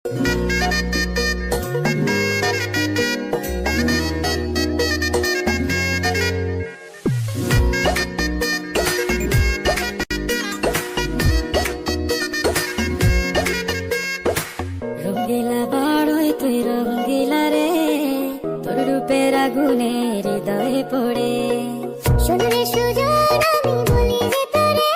রঙ্গিলা বাড়ই তুই রঙ্গিলা রে, তোর রূপের আগুনে হৃদয়ে পড়ে। শোন রে সুজন আমি বলি যে তোরে,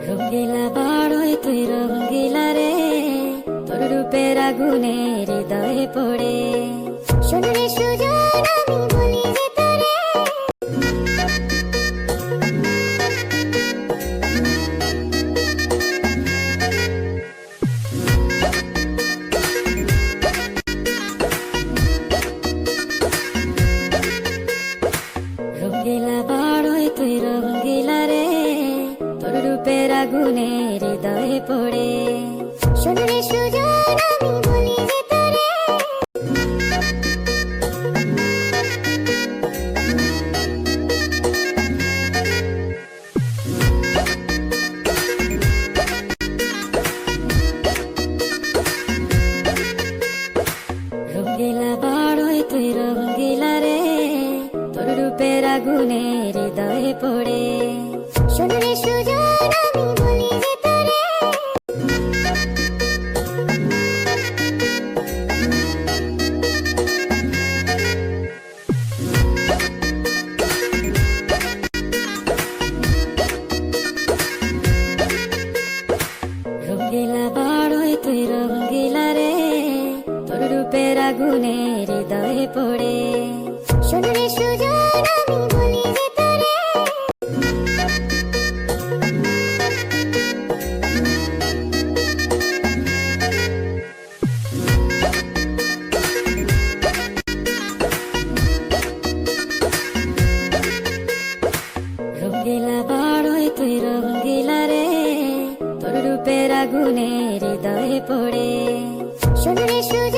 রঙ্গিলা বাড়ই তুই রঙ্গিলা রে, তোর রূপের আগুনে হৃদয়ে পড়ে। শোন রে সুজন আমি বলি যে তোরে, রঙ্গিলা বাড়ই তুই রঙ্গিলা রে, তোর রূপের আগুনে হৃদয়ে পড়ে। শোন রে সুজন আমি বলি যে তোরে, রঙ্গিলা বাড়ই তুই রঙ্গিলা রে, তোর রূপের আগুনে হৃদয়ে পড়ে। শোন রে সুজন আমি বলি যে তোরে, রঙ্গিলা বাড়ই তুই রঙ্গিলা রে, তোর রূপের আগুনে হৃদয়ে পড়ে। শোন রে সুজন আমি বলি যে তোরে, রঙ্গিলা বাড়ই তুই রঙ্গিলা রে, তোর রূপের আগুনে হৃদয়ে পড়ে। শোন রে সুজন